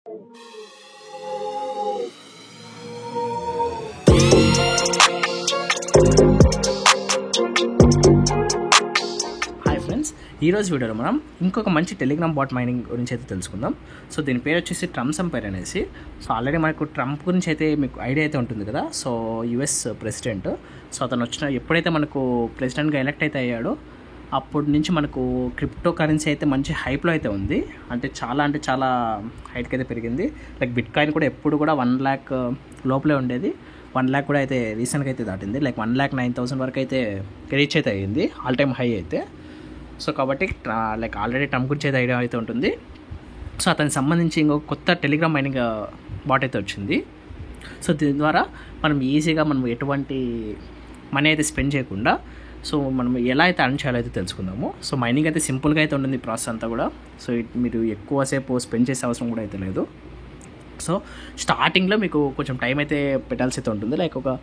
Hi friends, ఈరోజు వీడియోలో మనం ఇంకొక మంచి టెలిగ్రామ్ బాట్ మైనింగ్ గురించి అయితే తెలుసుకుందాం. సో దీని పేరు వచ్చేసి ట్రంప్ సంపైర్ అనేసి. సో ఆల్రెడీ మనకు ట్రంప్ గురించి అయితే మీకు ఐడియా అయితే ఉంటుంది కదా. So US president. సో అతను ఎప్పుడైతే మనకు ప్రెసిడెంట్గా ఎలక్ట్ అయితే అయ్యాడో అప్పటి నుంచి మనకు క్రిప్టో కరెన్సీ అయితే మంచి హైప్లో అయితే ఉంది. అంటే చాలా హైట్కి అయితే పెరిగింది. లైక్ బిట్ కాయిన్ కూడా ఎప్పుడు కూడా 1 lakh లోపలే ఉండేది. 1 lakh కూడా అయితే రీసెంట్గా అయితే దాటింది. లైక్ 1,09,000 వరకు అయితే రీచ్ అయితే అయ్యింది, ఆల్ టైమ్ హై అయితే. సో కాబట్టి లైక్ ఆల్రెడీ ట్రంప్ గురించి అయితే ఐడియా అయితే ఉంటుంది. సో అతనికి సంబంధించి ఇంకొక కొత్త టెలిగ్రామ్ మైనింగ్ బాట్ అయితే వచ్చింది. సో దీని ద్వారా మనం ఈజీగా మనం ఎటువంటి మనీ అయితే స్పెండ్ చేయకుండా సో మనం ఎలా అయితే అర్న్ చేయాలో అయితే తెలుసుకుందాము. సో మైనింగ్ అయితే సింపుల్గా అయితే ఉంటుంది ప్రాసెస్ అంతా కూడా. సో మీరు ఎక్కువసేపు స్పెండ్ చేసే అవసరం కూడా అయితే లేదు. సో స్టార్టింగ్లో మీకు కొంచెం టైం అయితే పెట్టాల్సి అయితే ఉంటుంది. లైక్ ఒక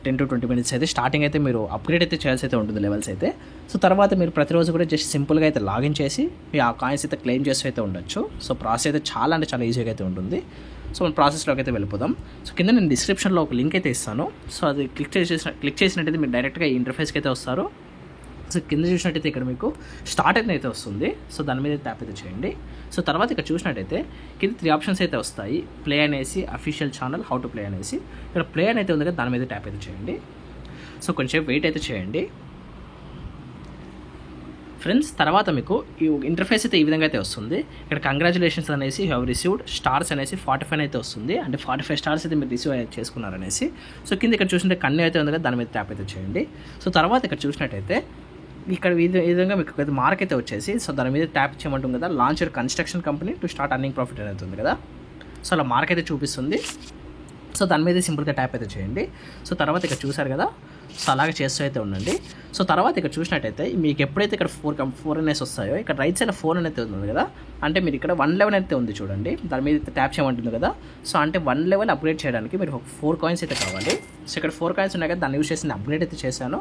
10 to 20 minutes అయితే స్టార్టింగ్ అయితే మీరు అప్గ్రేడ్ అయితే చేయాల్సి అయితే ఉంటుంది లెవెల్స్ అయితే. సో తర్వాత మీరు ప్రతిరోజు కూడా జస్ట్ సింపుల్గా అయితే లాగిన్ చేసి మీ ఆ కాయిన్స్ అయితే క్లెయిమ్ చేస్తూ అయితే ఉండొచ్చు. సో ప్రాసెస్ అయితే చాలా ఈజీగా అయితే ఉంటుంది. సో మన ప్రాసెస్లోకి అయితే వెళ్ళిపోదాం. సో కింద నేను డిస్క్రిప్షన్లో ఒక లింక్ అయితే ఇస్తాను. సో అది క్లిక్ చేసినట్టయితే మీరు డైరెక్ట్గా ఈ ఇంటర్ఫేస్కి అయితే వస్తారు. సో కింద చూసినట్టయితే ఇక్కడ మీకు స్టార్ట్ అయితే వస్తుంది. సో దాని మీద ట్యాప్ అయితే చేయండి. సో తర్వాత ఇక్కడ చూసినట్టయితే కింద 3 ఆప్షన్స్ అయితే వస్తాయి. ప్లే అనేసి, official channel, how to play అనేసి. ఇక్కడ ప్లే అని అయితే ఉంది కదా, దాని మీద ట్యాప్ అయితే చేయండి. సో కొంచెం వెయిట్ అయితే చేయండి ఫ్రెండ్స్. తర్వాత మీకు ఈ ఇంటర్ఫేస్ అయితే ఈ విధంగా అయితే వస్తుంది. ఇక్కడ కంగ్రాచులేషన్స్ అనేసి, హ్యావ్ రిసీవ్డ్ స్టార్స్ అనేసి 45 అయితే వస్తుంది. అంటే 45 స్టార్స్ అయితే మీరు రిసీవ్ చేసుకున్నారనేసి. సో కింద ఇక్కడ చూసినట్టు కన్ను అయితే ఉంది కదా, దాని మీద ట్యాప్ అయితే చేయండి. సో తర్వాత ఇక్కడ చూసినట్టయితే ఇక్కడ ఈ విధంగా మీకు మార్క్ అయితే వచ్చేసి, సో దాని మీద ట్యాప్ చేయమంటుంది కదా, launch your construction company to start earning profit అనేది ఉంది కదా. సో అలా మార్క్ అయితే చూపిస్తుంది. సో దాని మీద సింపుల్గా ట్యాప్ అయితే చేయండి. సో తర్వాత ఇక్కడ చూసారు కదా, సో అలాగే చేస్తూ అయితే ఉండండి. సో తర్వాత ఇక్కడ చూసినట్టయితే మీకు ఎప్పుడైతే ఇక్కడ 4 అనేసి వస్తాయో, ఇక్కడ రైట్ సైడ్ 4 అనేది ఉంది కదా, అంటే మీరు ఇక్కడ 1 level అయితే ఉంది చూడండి, దాని మీద ట్యాప్ చేయమంటుంది కదా. సో అంటే 1 level అప్గ్రేడ్ చేయడానికి మీరు 4 coins అయితే కావాలి. సో ఇక్కడ 4 coins ఉన్నాయి కదా, దాన్ని యూజ్ చేసి అప్గ్రేడ్ అయితే చేశాను.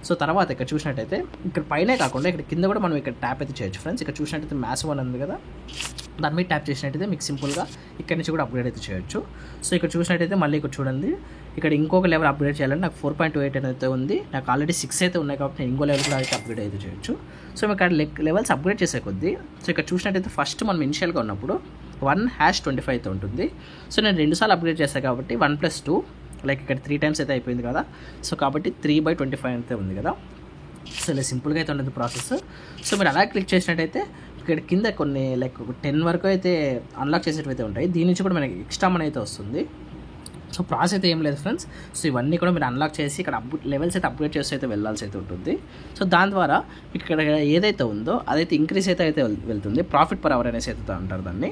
సో తర్వాత ఇక్కడ చూసినట్టయితే ఇక్కడ పైనే కాకుండా ఇక్కడ కింద కూడా మనం ఇక్కడ ట్యాప్ అయితే చేయొచ్చు ఫ్రెండ్స్. ఇక్కడ చూసినట్టయితే మ్యాసివ్ అని ఉంది కదా, దాని మీద ట్యాప్ చేసినట్టయితే మీకు సింపుల్గా ఇక్కడ నుంచి కూడా అప్గ్రేడ్ అయితే చేయొచ్చు. సో ఇక్కడ చూసినట్టయితే మళ్ళీ ఇక్కడ చూడండి, ఇక్కడ ఇంకొక లెవెల్ అప్గ్రేడ్ చేయాలంటే నాకు 4.28 అయితే ఉంది. నాకు ఆల్రెడీ 6 అయితే ఉన్నాయి కాబట్టి నేను ఇంకో లెవెల్ కూడా అయితే అప్గ్రేడ్ అయితే చేయొచ్చు. సో మీకు ఇక్కడ లెవెల్స్ అప్గ్రేడ్ చేసే కొద్దీ, సో ఇక్కడ చూసినట్టయితే ఫస్ట్ మనం ఇనిషియల్గా ఉన్నప్పుడు 1#25 అయితే ఉంటుంది. సో నేను 2 సార్లు అప్గ్రేడ్ చేస్తాను కాబట్టి 1+2 లైక్ ఇక్కడ 3 times అయితే అయిపోయింది కదా. సో కాబట్టి 3/25 అయితే ఉంది కదా. సో ఇలా సింపుల్గా అయితే ఉండదు ప్రాసెస్. సో మీరు అలా క్లిక్ చేసినట్టయితే ఇక్కడ కింద కొన్ని లైక్ 10 వరకు అయితే అన్లాక్ చేసేటివి అయితే ఉంటాయి. దీని నుంచి కూడా మనకి ఎక్స్ట్రా మనీ అయితే వస్తుంది. సో ప్రాసెస్ అయితే ఏం లేదు ఫ్రెండ్స్. సో ఇవన్నీ కూడా మీరు అన్లాక్ చేసి ఇక్కడ లెవెల్స్ అయితే అప్గ్రేడ్ చేసి అయితే వెళ్ళాల్సి అయితే ఉంటుంది. సో దాని ద్వారా ఇక్కడ ఏదైతే ఉందో అదైతే ఇంక్రీజ్ అయితే వెళ్తుంది. ప్రాఫిట్ పర్ అవర్ అనేసి అయితే అంటారు దాన్ని.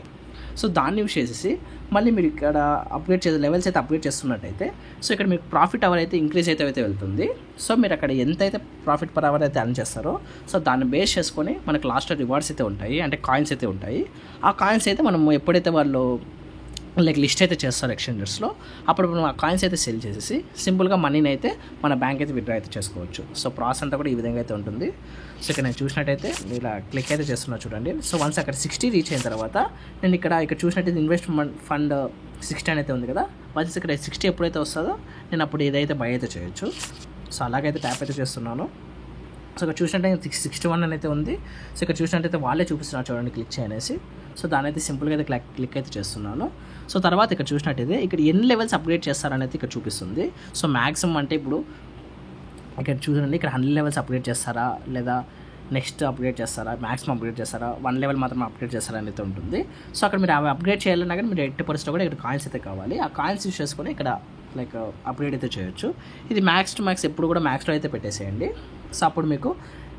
సో దాన్ని యూజ్ చేసేసి మళ్ళీ మీరు ఇక్కడ అప్గ్రేడ్ చేసే లెవెల్స్ అయితే అప్గ్రేడ్ చేస్తున్నట్టయితే, సో ఇక్కడ మీకు ప్రాఫిట్ అవర్ అయితే ఇంక్రీజ్ అయితే వెళ్తుంది. సో మీరు అక్కడ ఎంతైతే ప్రాఫిట్ పర్ అవర్ అయితే అర్న్ చేస్తారో, సో దాన్ని బేస్ చేసుకొని మనకు లాస్ట్లో రివార్డ్స్ అయితే ఉంటాయి, అంటే కాయిన్స్ అయితే ఉంటాయి. ఆ కాయిన్స్ అయితే మనం ఎప్పుడైతే వాళ్ళు లైక్ లిస్ట్ అయితే చేస్తారు ఎక్స్చేంజెస్లో, అప్పుడు మనం ఆ కాయిన్స్ అయితే సెల్ చేసేసి సింపుల్గా మనీని అయితే మన బ్యాంక్ అయితే విత్డ్రా అయితే చేసుకోవచ్చు. సో ప్రాసెస్ అంతా కూడా ఈ విధంగా అయితే ఉంటుంది. సో ఇక్కడ నేను చూసినట్టయితే ఇలా క్లిక్ అయితే చేస్తున్నా చూడండి. సో వన్స్ అక్కడ 60 రీచ్ అయిన తర్వాత నేను ఇక్కడ చూసినట్టయితే ఇన్వెస్ట్మెంట్ ఫండ్ 60 అయితే ఉంది కదా, వన్స్ ఇక్కడ 60 ఎప్పుడైతే వస్తుందో నేను అప్పుడు ఏదైతే బై అయితే చేయొచ్చు. సో అలాగైతే ట్యాప్ అయితే చేస్తున్నాను. సో ఇక్కడ చూసినట్టయితే 61 అయితే ఉంది. సో ఇక్కడ చూసినట్టయితే వాళ్ళే చూపిస్తున్నారు చూడండి, క్లిక్ చేయనేసి. సో దాని అయితే సింపుల్గా అయితే క్లిక్ అయితే చేస్తున్నాను. సో తర్వాత ఇక్కడ చూసినట్టయితే ఇక్కడ ఎన్ని లెవెల్స్ అప్గ్రేడ్ చేస్తారనేది ఇక్కడ చూపిస్తుంది. సో మ్యాక్సిమం అంటే ఇప్పుడు ఇక్కడ చూడండి, ఇక్కడ 100 levels అప్గ్రేడ్ చేస్తారా, లేదా నెక్స్ట్ అప్గ్రేడ్ చేస్తారా, మ్యాక్సిమం అప్గ్రేడ్ చేస్తారా, 1 level మాత్రం అప్గ్రేడ్ చేస్తారా అనేది ఉంటుంది. సో అక్కడ మీరు అవి అప్గ్రేడ్ చేయాలన్నా కానీ మీరు 80% కూడా ఇక్కడ కాయిన్స్ అయితే కావాలి. ఆ కాయిన్స్ యూస్ చేసుకొని ఇక్కడ లైక్ అప్గ్రేడ్ అయితే చేయొచ్చు. ఇది మ్యాక్స్ టు మ్యాక్స్ ఎప్పుడు కూడా మ్యాక్స్లో అయితే పెట్టేసేయండి. సో అప్పుడు మీకు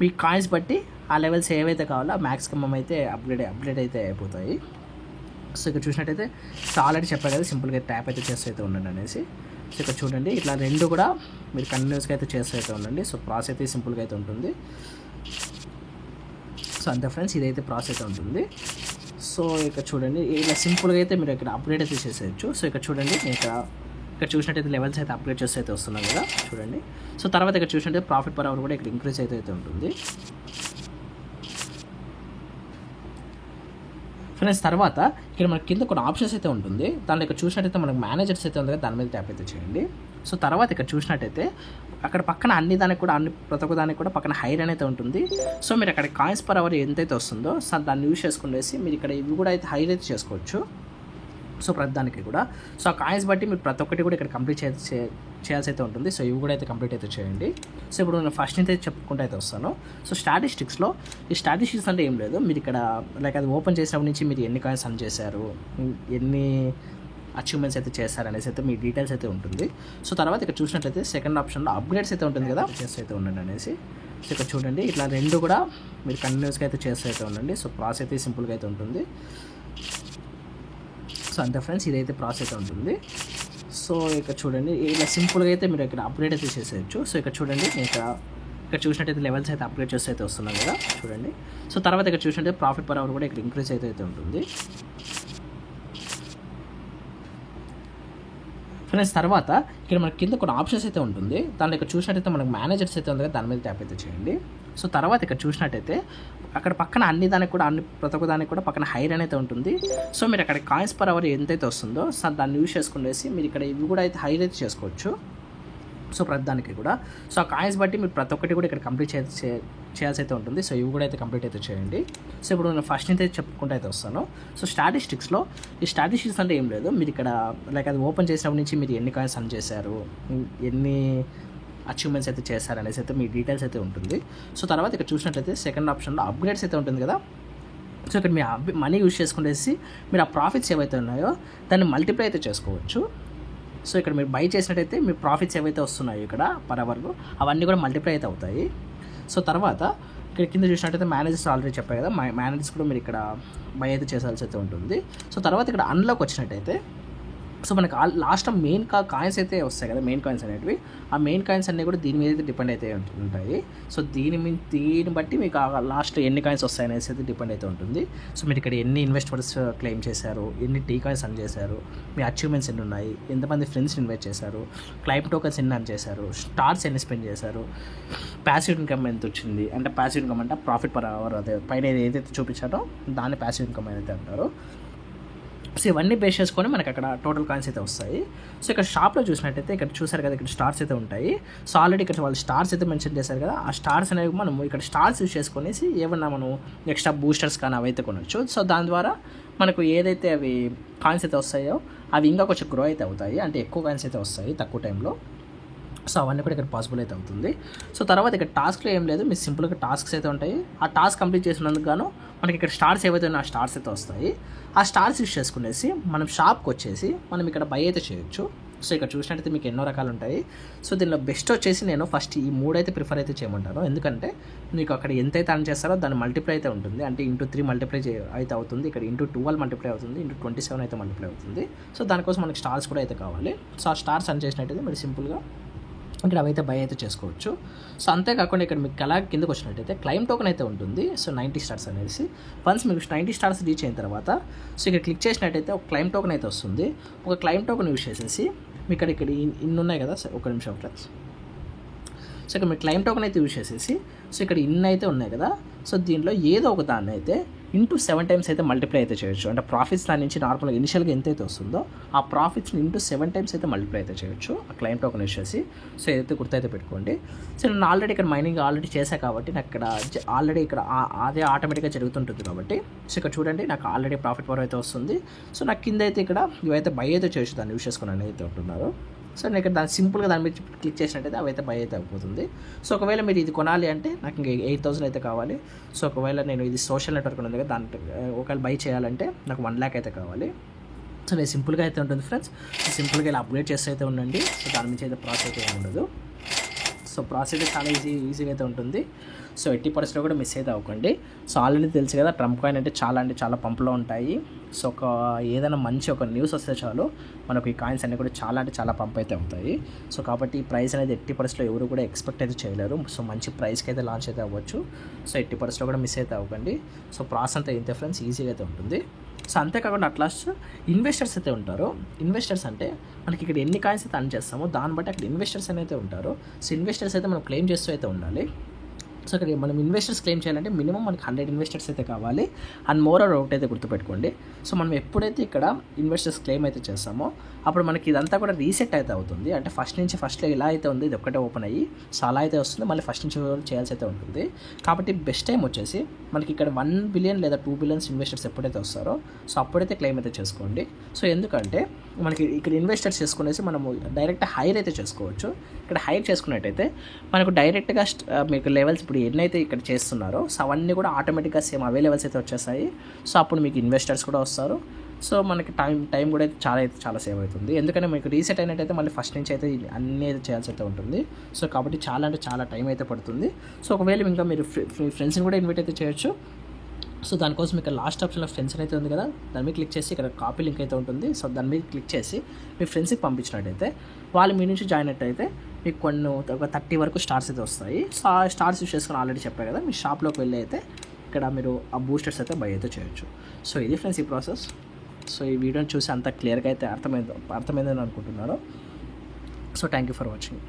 మీ కాయిన్స్ బట్టి ఆ లెవెల్స్ ఏవైతే కావాలో ఆ మ్యాక్సిమం అయితే అప్గ్రేడ్ అయితే అయిపోతాయి. సో ఇక్కడ చూసినట్టయితే ఆల్రెడీ చెప్పారు కదా, సింపుల్గా ట్యాప్ అయితే చేస్తూ అయితే ఉండండి అనేసి. సో ఇక్కడ చూడండి, ఇట్లా 2 కూడా మీరు కంటిన్యూస్గా అయితే చేస్తూ అయితే ఉండండి. సో ప్రాసెస్ అయితే సింపుల్గా అయితే ఉంటుంది. సో అంతే ఫ్రెండ్స్, ఇదైతే ప్రాసెస్ అయితే ఉంటుంది. సో ఇక్కడ చూడండి, ఇలా సింపుల్గా అయితే మీరు ఇక్కడ అప్గ్రేడ్ అయితే చేసేయచ్చు. సో ఇక్కడ చూడండి, నేను ఇక్కడ చూసినట్టయితే లెవెల్స్ అయితే అప్గ్రేడ్ చేస్తే అయితే వస్తున్నాయి కదా చూడండి. సో తర్వాత ఇక్కడ చూసినట్టయితే ప్రాఫిట్ పర్ అవర్ కూడా ఇక్కడ ఇంక్రీజ్ అయితే ఉంటుంది. ఫ్రెండ్స్ తర్వాత ఇక్కడ మనకి కింద కొన్ని ఆప్షన్స్ అయితే ఉంటుంది. దాంట్లో ఇక్కడ చూసినట్టయితే మనకు మేనేజర్స్ అయితే ఉంది కదా, దాని మీద ట్యాప్ అయితే చేయండి. సో తర్వాత ఇక్కడ చూసినట్టయితే అక్కడ పక్కన అన్ని దానికి కూడా ప్రతి ఒక్క దానికి కూడా పక్కన హైర్ అనేది ఉంటుంది. సో మీరు అక్కడ కాయిన్స్ పర్ అవర్ ఎంతైతే వస్తుందో సో దాన్ని యూజ్ చేసుకునేసి మీరు ఇక్కడ ఇవి కూడా అయితే హైర్ అయితే చేసుకోవచ్చు. సో ప్రతి దానికి కూడా సో ఆ కాయిన్స్ బట్టి మీరు ప్రతి ఒక్కటి కూడా ఇక్కడ కంప్లీట్ చేయాల్సి అయితే ఉంటుంది. సో ఇవి కూడా అయితే కంప్లీట్ అయితే చేయండి. సో ఇప్పుడు నేను ఫస్ట్ అయితే చెప్పుకుంటూ అయితే వస్తాను. సో స్టాటిస్టిక్స్లో ఈ స్టాటిస్టిక్స్ అంటే ఏం లేదు, మీరు ఇక్కడ లైక్ అది ఓపెన్ చేసినప్పటి నుంచి మీరు ఎన్ని కాయిన్స్ అర్న్ చేశారు, ఎన్ని అచీవ్మెంట్స్ అయితే చేస్తారనేసి అయితే మీ డీటెయిల్స్ అయితే ఉంటుంది. సో తర్వాత ఇక్కడ చూసినట్లయితే సెకండ్ ఆప్షన్లో అప్గ్రేడ్స్ అయితే ఉంటుంది కదా, చేస్తూ అయితే ఉండండి అనేసి. సో ఇక్కడ చూడండి ఇట్లా రెండు కూడా మీరు కంటిన్యూస్గా అయితే చేస్తూ అయితే ఉండండి. సో ప్రాసెస్ అయితే సింపుల్గా అయితే ఉంటుంది. సో అంతే ఫ్రెండ్స్, ఇదైతే ప్రాసెస్ అయితే ఉంటుంది. సో ఇక్కడ చూడండి ఇలా సింపుల్గా అయితే మీరు ఇక్కడ అప్గ్రేడ్ అయితే చేసేయచ్చు. సో ఇక్కడ చూడండి నేను ఇక్కడ చూసినట్టయితే లెవెల్స్ అయితే అప్గ్రేడ్ చేస్తే అయితే వస్తున్నాయి కదా చూడండి. సో తర్వాత ఇక్కడ చూసినట్టయితే ప్రాఫిట్ పర్ అవర్ కూడా ఇక్కడ ఇంక్రీజ్ అయితే ఉంటుంది. ఫ్రెండ్స్ తర్వాత ఇక్కడ మనకి కింద కొన్ని ఆప్షన్స్ అయితే ఉంటుంది. దాంట్లో ఇక్కడ చూసినట్టయితే మనకు మేనేజర్స్ అయితే ఉంది కదా, దాని మీద ట్యాప్ అయితే చేయండి. సో తర్వాత ఇక్కడ చూసినట్టయితే అక్కడ పక్కన అన్ని దానికి కూడా ప్రతి ఒక్క దానికి కూడా పక్కన హైర్ అనేది ఉంటుంది. సో మీరు అక్కడ కాయిన్స్ పర్ అవర్ ఎంతైతే వస్తుందో సో దాన్ని యూజ్ చేసుకునేసి మీరు ఇక్కడ ఇవి కూడా అయితే హైర్ అయితే చేసుకోవచ్చు. సో ప్రతి దానికి కూడా సో ఆ కాయిన్స్ బట్టి మీరు ప్రతి ఒక్కటి కూడా ఇక్కడ కంప్లీట్ చేయాల్సి అయితే ఉంటుంది. సో ఇవి కూడా అయితే కంప్లీట్ అయితే చేయండి. సో ఇప్పుడు నేను ఫస్ట్ అయితే చెప్పుకుంటూ అయితే వస్తాను. సో స్టాటిస్టిక్స్లో ఈ స్టాటిస్టిక్స్ అంటే ఏం లేదు, మీరు ఇక్కడ లైక్ అది ఓపెన్ చేసినప్పటి నుంచి మీరు ఎన్ని కాయిన్స్ అర్న్ చేశారు, ఎన్ని అచీవ్మెంట్స్ అయితే చేస్తారనేసి అయితే మీ డీటెయిల్స్ అయితే ఉంటుంది. సో తర్వాత ఇక్కడ చూసినట్లయితే సెకండ్ ఆప్షన్లో అప్గ్రేడ్స్ అయితే ఉంటుంది కదా. సో ఇక్కడ మీ మనీ యూజ్ చేసుకునేసి మీరు ఆ ప్రాఫిట్స్ ఏవైతే ఉన్నాయో దాన్ని మల్టిప్లై అయితే చేసుకోవచ్చు. సో ఇక్కడ మీరు బై చేసినట్టయితే మీ ప్రాఫిట్స్ ఏవైతే వస్తున్నాయో ఇక్కడ పర్ అవర్లో అవన్నీ కూడా మల్టిప్లై అయితే అవుతాయి. సో తర్వాత ఇక్కడ కింద చూసినట్టయితే మేనేజర్స్ ఆల్రెడీ చెప్పాయి కదా, మేనేజర్స్ కూడా మీరు ఇక్కడ బై అయితే చేసాల్సి అయితే ఉంటుంది. సో తర్వాత ఇక్కడ అన్లాక్ వచ్చినట్టయితే సో మనకు లాస్ట్ మెయిన్ కాయిన్స్ అయితే వస్తాయి కదా, మెయిన్ కాయిన్స్ అనేటివి. ఆ మెయిన్ కాయిన్స్ అన్నీ కూడా దీని మీద అయితే డిపెండ్ అయితే ఉంటాయి. సో దీన్ని బట్టి మీకు లాస్ట్ ఎన్ని కాయిన్స్ వస్తాయనేసి అయితే డిపెండ్ అయితే ఉంటుంది. సో మీరు ఇక్కడ ఎన్ని ఇన్వెస్టర్స్ క్లెయిమ్ చేశారు, ఎన్ని టీ కాయిన్స్ అర్న్ చేశారు, మీ అచీవ్మెంట్స్ ఎన్ని ఉన్నాయి, ఎంతమంది ఫ్రెండ్స్ని ఇన్వైట్ చేశారు, క్లైమ్ టోకన్స్ ఎన్ని అర్న్ చేశారు, స్టార్స్ ఎన్ని స్పెండ్ చేశారు, ప్యాసివ్ ఇన్కమ్ ఎంత వచ్చింది. అంటే ప్యాసివ్ ఇన్కమ్ అంటే ప్రాఫిట్ పర్ అవర్, అదే పైన ఏదైతే చూపించారో దాన్ని ప్యాసివ్ ఇన్కమ్ అయితే అంటారు. సో ఇవన్నీ బేస్ చేసుకొని మనకి అక్కడ టోటల్ కాయిన్స్ అయితే వస్తాయి. సో ఇక్కడ షాప్లో చూసినట్టయితే ఇక్కడ చూసారు కదా, ఇక్కడ స్టార్స్ అయితే ఉంటాయి. సో ఆల్రెడీ ఇక్కడ వాళ్ళు స్టార్స్ అయితే మెన్షన్ చేశారు కదా, ఆ స్టార్స్ అనేవి మనం ఇక్కడ స్టార్స్ యూజ్ చేసుకునేసి ఏమన్నా మనం ఎక్స్ట్రా బూస్టర్స్ కానీ అవైతే కొనవచ్చు. సో దాని ద్వారా మనకు ఏదైతే అవి కాయిన్స్ అయితే వస్తాయో అవి ఇంకా కొంచెం గ్రో అయితే అవుతాయి, అంటే ఎక్కువ కాయిన్స్ అయితే వస్తాయి తక్కువ టైంలో. సో అవన్నీ కూడా ఇక్కడ పాసిబుల్ అయితే అవుతుంది. సో తర్వాత ఇక్కడ టాస్క్లో ఏం లేదు, మీరు సింపుల్గా టాస్క్స్ అయితే ఉంటాయి. ఆ టాస్క్ కంప్లీట్ చేసినందుకు గాను మనకి ఇక్కడ స్టార్స్ ఏవైతే ఉన్నాయో ఆ స్టార్స్ అయితే వస్తాయి. ఆ స్టార్స్ యూజ్ చేసుకునేసి మనం షాప్కి వచ్చేసి మనం ఇక్కడ బై అయితే చేయొచ్చు. సో ఇక్కడ చూసినట్టయితే మీకు ఎన్నో రకాలు ఉంటాయి. సో దీనిలో బెస్ట్ వచ్చేసి నేను ఫస్ట్ ఈ 3 అయితే ప్రిఫర్ అయితే చేయమంటాను. ఎందుకంటే మీకు అక్కడ ఎంతైతే అర్న్ చేస్తారో దాన్ని మల్టిప్లై అయితే ఉంటుంది, అంటే ఇంటూ 3 మల్టిప్లై అయితే అవుతుంది. ఇక్కడ ఇంటూ 12 మల్టిప్లై అవుతుంది, ఇంటూ 27 అయితే మల్టిప్లై అవుతుంది. సో దానికోసం మనకి స్టార్స్ కూడా అయితే కావాలి. సో ఆ స్టార్స్ అర్న్ చేసినట్టయితే మీరు సింపుల్గా ఇక్కడ అవైతే బై అయితే చేసుకోవచ్చు. సో అంతేకాకుండా ఇక్కడ మీకు అలా కిందకు వచ్చినట్టయితే క్లైమ్ టోకెన్ అయితే ఉంటుంది. సో 90 స్టార్స్ అనేసి వన్స్ మీకు 90 స్టార్స్ రీచ్ అయిన తర్వాత సో ఇక్కడ క్లిక్ చేసినట్టయితే ఒక క్లైమ్ టోకెన్ అయితే వస్తుంది. ఒక క్లైమ్ టోకెన్ యూజ్ చేసేసి మీకు ఇక్కడ ఇన్ని ఉన్నాయి కదా, ఒక నిమిషం ఫ్రెండ్స్. సో ఇక్కడ మీరు క్లైమ్ టోకెన్ అయితే యూజ్ చేసేసి సో ఇక్కడ ఇన్ని అయితే ఉన్నాయి కదా, సో దీంట్లో ఏదో ఒక దాన్ని అయితే ఇంటూ 7 టైమ్స్ అయితే మల్టిప్లై అయితే చేయొచ్చు. అంటే ప్రాఫిట్స్ దాని నుంచి నార్మల్గా ఇనిషియల్గా ఎంతైతే వస్తుందో ఆ ప్రాఫిట్స్ని ఇంటూ 7 టైమ్స్ అయితే మల్టిప్లై అయితే చేయొచ్చు ఆ క్లైమ్ టోకెన్ యూజ్ చేసి. సో ఏదైతే గుర్తయితే పెట్టుకోండి. సో నేను ఆల్రెడీ ఇక్కడ మైనింగ్ ఆల్రెడీ చేశాను కాబట్టి నాకు ఇక్కడ ఆల్రెడీ ఇక్కడ అదే ఆటోమేటిక్గా జరుగుతుంటుంది కాబట్టి సో ఇక్కడ చూడండి నాకు ఆల్రెడీ ప్రాఫిట్ పవర్ అయితే వస్తుంది. సో నాకు కింద అయితే ఇక్కడ ఇవైతే బై అయితే చేయొచ్చు దాన్ని యూజ్ చేసుకుని అయితే ఉంటున్నారు. సో నేను ఇక్కడ దాన్ని సింపుల్గా దాని మీద క్లిక్ చేసినట్టయితే అవైతే బై అయితే అయిపోతుంది. సో ఒకవేళ మీరు ఇది కొనాలి అంటే నాకు ఇంకా 8,000 అయితే కావాలి. సో ఒకవేళ నేను ఇది సోషల్ నెట్వర్క్ ఉంది కదా, దాంట్లో ఒకవేళ బై చేయాలంటే నాకు 1 lakh అయితే కావాలి. సో నేను సింపుల్గా అయితే ఉంటుంది ఫ్రెండ్స్. సింపుల్గా ఇలా అప్గ్రేడ్ చేస్తే అయితే ఉండండి. సో దాని నుంచి అయితే ప్రాసెస్ అయితే ఉండదు. సో ప్రాసెస్ అయితే చాలా ఈజీగా అయితే ఉంటుంది. సో 80% కూడా మిస్ అయితే అవ్వకండి. సో ఆల్రెడీ తెలుసు కదా, ట్రంప్ కాయిన్ అంటే చాలా పంపులో ఉంటాయి. సో ఏదైనా మంచి ఒక న్యూస్ వస్తే చాలు మనకు ఈ కాయిన్స్ అన్నీ కూడా చాలా పంప్ అయితే అవుతాయి. సో కాబట్టి ఈ ప్రైస్ అనేది 80%లో ఎవరు కూడా ఎక్స్పెక్ట్ అయితే చేయలేరు. సో మంచి ప్రైస్కి అయితే లాంచ్ అయితే అవ్వచ్చు. సో 80%లో కూడా మిస్ అయితే అవ్వకండి. సో ప్రాసెస్ అంతా ఇంతే ఫ్రెండ్స్, ఈజీగా అయితే ఉంటుంది. సో అంతేకాకుండా అట్లాస్ట్ ఇన్వెస్టర్స్ అయితే ఉంటారు. ఇన్వెస్టర్స్ అంటే మనకి ఇక్కడ ఎన్ని కాయిన్స్ అయితే అర్న్ చేస్తామో దాన్ని బట్టి అక్కడ ఇన్వెస్టర్స్ అయితే ఉంటారు. సో ఇన్వెస్టర్స్ అయితే మనం క్లెయిమ్ చేస్తూ అయితే ఉండాలి. సో ఇక్కడ మనం ఇన్వెస్టర్స్ క్లెయిమ్ చేయాలంటే మినిమం మనకి 100 ఇన్వెస్టర్స్ అయితే కావాలి. అండ్ మోర్ ఆర్ ఒకటి అయితే గుర్తుపెట్టుకోండి. సో మనం ఎప్పుడైతే ఇక్కడ ఇన్వెస్టర్స్ క్లెయిమ్ అయితే చేస్తామో అప్పుడు మనకి ఇదంతా కూడా రీసెట్ అయితే అవుతుంది. అంటే ఫస్ట్లో ఇలా అయితే ఉంది, ఇది ఒక్కటే ఓపెన్ అయ్యి సో అలా అయితే వస్తుంది. మళ్ళీ ఫస్ట్ నుంచి చేయాల్సి అయితే ఉంటుంది. కాబట్టి బెస్ట్ టైం వచ్చేసి మనకి ఇక్కడ 1 బిలియన్ లేదా 2 బిలియన్స్ ఇన్వెస్టర్స్ ఎప్పుడైతే వస్తారో సో అప్పుడైతే క్లెయిమ్ అయితే చేసుకోండి. సో ఎందుకంటే మనకి ఇక్కడ ఇన్వెస్టర్స్ చేసుకునేసి మనము డైరెక్ట్ హైర్ అయితే చేసుకోవచ్చు. ఇక్కడ హైర్ చేసుకున్నట్టయితే మనకు డైరెక్ట్గా మీకు లెవెల్స్ ఇప్పుడు ఎన్నైతే ఇక్కడ చేస్తున్నారో సో అవన్నీ కూడా ఆటోమేటిక్గా సేమ్ అవే లెవెల్స్ అయితే వచ్చేస్తాయి. సో అప్పుడు మీకు ఇన్వెస్టర్స్ కూడా వస్తారు. సో మనకి టైం కూడా చాలా సేవ్ అవుతుంది. ఎందుకంటే మీకు రీసెట్ అయినట్టయితే మళ్ళీ ఫస్ట్ నుంచి అయితే అన్నీ అయితే చేయాల్సి అయితే ఉంటుంది. సో కాబట్టి చాలా టైం అయితే పడుతుంది. సో ఒకవేళ ఇంకా మీరు ఫ్రెండ్స్ని కూడా ఇన్వైట్ అయితే చేయొచ్చు. సో దానికోసం ఇక్కడ లాస్ట్ ఆప్షన్లో ఫ్రెండ్స్ అయితే ఉంది కదా, దాని మీద క్లిక్ చేసి ఇక్కడ కాపీ లింక్ అయితే ఉంటుంది. సో దాని మీద క్లిక్ చేసి మీ ఫ్రెండ్స్కి పంపించినట్టయితే వాళ్ళు మీ నుంచి జాయిన్ అయితే మీకు ఒక 30 వరకు స్టార్స్ అయితే వస్తాయి. సో ఆ స్టార్స్ యూస్ చేసుకుని ఆల్రెడీ చెప్పారు కదా, మీ షాప్లోకి వెళ్ళి అయితే ఇక్కడ మీరు ఆ బూస్టర్స్ అయితే బై అయితే చేయొచ్చు. సో ఇది ఫ్రెండ్స్ ఈ ప్రాసెస్. సో ఈ వీడియోని చూసి అంత క్లియర్గా అయితే అర్థమైందని అనుకుంటున్నాను. So thank you for watching.